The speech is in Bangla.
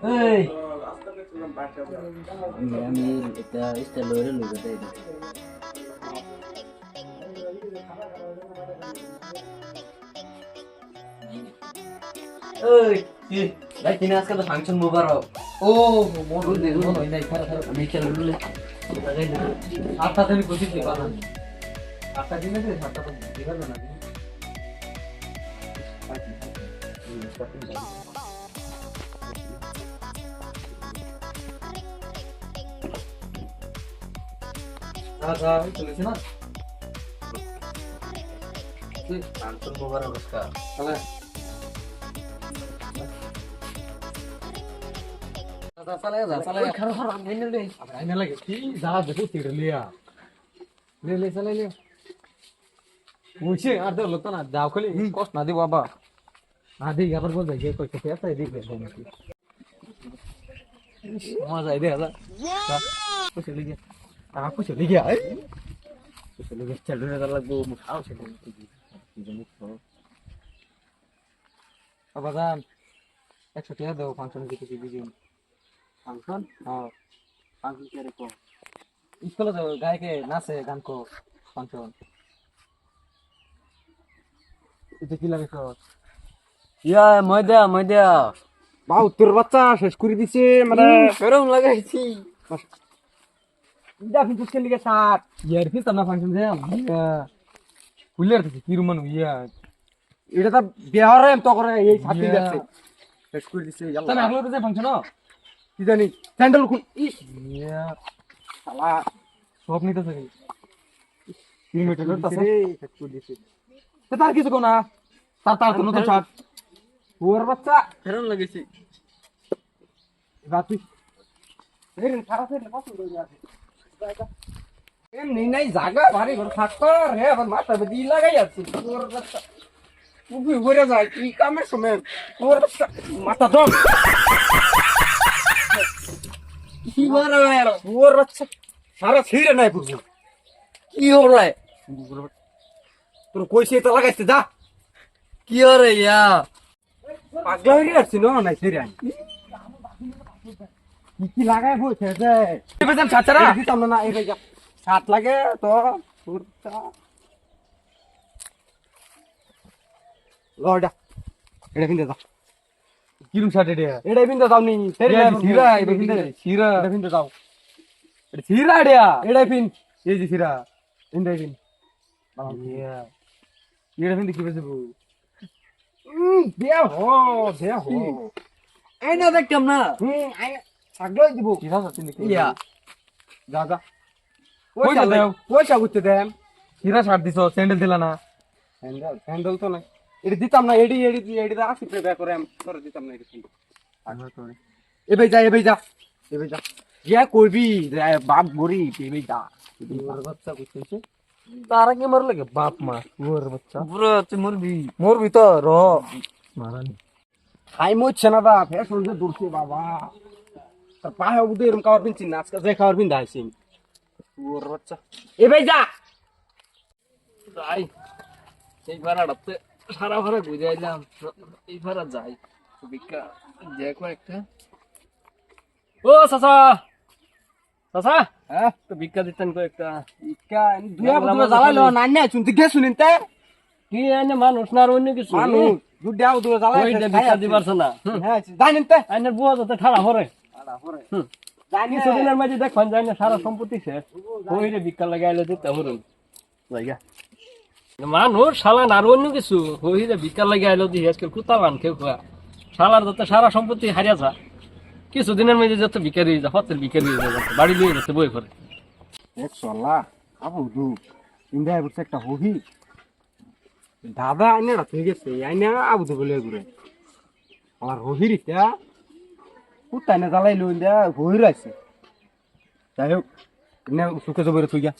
এই আমি এটা স্টাইল করে লুকে দেই। এই কি ভাই কিনা আজকে তো ফাংশন মুবারক। ও মোর দেখুন ওই নাই খারাপ আমি চলে বললে লাগাই না। আটটা দিন কইছি কি বানান। আটটা দিনে দে সাতটা তো দিবার না। আচ্ছা চলেছে না তুই ফাংশন মুবারক আজকে চলে চলে যা চলে খারাপ খারাপ আইনে রে আইনে লাগে কি যা দেখো তিড় লিয়া লে লে চলে লে মুছে আর দে লোক না যাও খালি কষ্ট না দি বাবা না দি আবার বল যাই কই কে এসে দি বে মজা আই দে যা कुछ ले गया कुछ ले गया कुछ ले गया चल रहा लगो मुखाओ से अब बादाम 100 টাকা দাও ফাংশন দিতে দিবি ফাংশন হ্যাঁ ফাংশন করে কো স্কুলে তো গায়কে নাচে গান কো ফাংশন এটা কি লাগে তো ইয়া ময়দা বাউ তোর বাচ্চা শেষ করে দিছে মানে গরম লাগাইছি ইদা কিন্তু কে লিগে সাত ইয়ার কি তানা ফাংশন যে কুলার থেকে কি রুমান ইয়া এটা তো বিহারে তো করে এই সাত দিন যাচ্ছে শেষ করে দিছে আল্লাহ তানা আগলো যে ফাংশন কি জানি স্যান্ডেল খুল ইয়া শালা সব নিতে থাকে 3 মিটার করতেছে শেষ করে দিছে তে তার কিছু কোনা তার তো নতুন শার্ট ওর বাচ্চা গরম লাগাইছি রাতি এর খারাপ হয়ে পছন্দ হয়ে যাবে এমনি নাই জায়গা ভারী ঘর থাকতো রে আবার মাথা বেদি লাগাই আছে তোর বাচ্চা উবি ঘুরে যায় কি কামের সময় তোর বাচ্চা মাথা দম কি মারা यार তোর বাচ্চা সারা ছিড়ে নাই পুরো কি হলো তোর কইছে তো লাগাইছে যা কি হরে ইয়া পাগলা হয়ে যাচ্ছি না নাই ছিড়ে আই কি লাগাই বসে যে বেজান ছাছরা দিতাম না এই যা সাত লাগে তো পুরটা লড়া এটা কিনতে দাও কিরম শার্ট এটা কিনতে দাও নি সিরা এটা কিনতে দাও এটা সিরা এটা পিন এই যে সিরা ইন্দা পিন এটা পিন কি বেসবো দেহ এই না দেখতাম না আইনা ছাগলই দিব কি ভাষা তুমি ইয়া যা যা পয়সা দাও পয়সা করতে দেন হিরা ছাড় দিছো স্যান্ডেল দিলা না স্যান্ডেল তো না এটা দিতাম না এডি আসি প্রে করে আমি করে দিতাম না এটা কিন্তু আগা করে এবাই যা ইয়া করবি বাপ গরি এবাই যা ওর বাচ্চা কইতেছে তারা কি মর লাগে বাপ মা ওর বাচ্চা পুরো তুই মরবি তো র মারানি খাই মরছে না দা ফ্যাশন যে দূরছে বাবা তার পায়ে উদে এরকম খাবার পিনছি না আজকে যে খাবার পিন দাইছি ওর বাচ্চা এবাই যা যাই এই ভাড়াটাতে সারা ভাড়া ঘুরে আইলাম এই ভাড়া যাই বিকা দেখো একটা ও চাচা হ্যাঁ তো ভিক্ষা দিতেন কয়েকটা ইকা দুয়া বুদুয়া জ্বালাইলো না না শুনতে গে শুনিনতে কি এনে মানুষ না আর অন্য কিছু মানুষ দুয়া বুদুয়া জ্বালাই ওইটা ভিক্ষা দিবারছ না হ্যাঁ জানেনতে আইনের বুয়া যাতে ঠাড়া হরে আড়া পরে জানি সেদিনের মাঝে দেখবেন জানি সারা সম্পত্তি শেষ ওইটা ভিক্ষা লাগাইলে দিতে হরুন জায়গা মানুষ শালান আর অন্য কিছু হইলে ভিক্ষা লাগাইলো দিয়ে আজকাল কুতা বান কেউ খোয়া শালার যাতে সারা সম্পত্তি হারিয়া যা কিছুদিনের মধ্যে যত বিকারি হয়ে যা হতের বিকারি হয়ে যা বাড়ি লিয়ে যাচ্ছে বই করে 100 লাখ আবু দু ইন্ডিয়া বুঝতে একটা হবি দাদা আইনে রাতে গেছে আইনে আবু দু বলে ঘুরে আমার হবির ইটা কুত্তা না জ্বালাইলো ইন্ডিয়া হই রাখছে যাই হোক সুখে জবরে তুই গা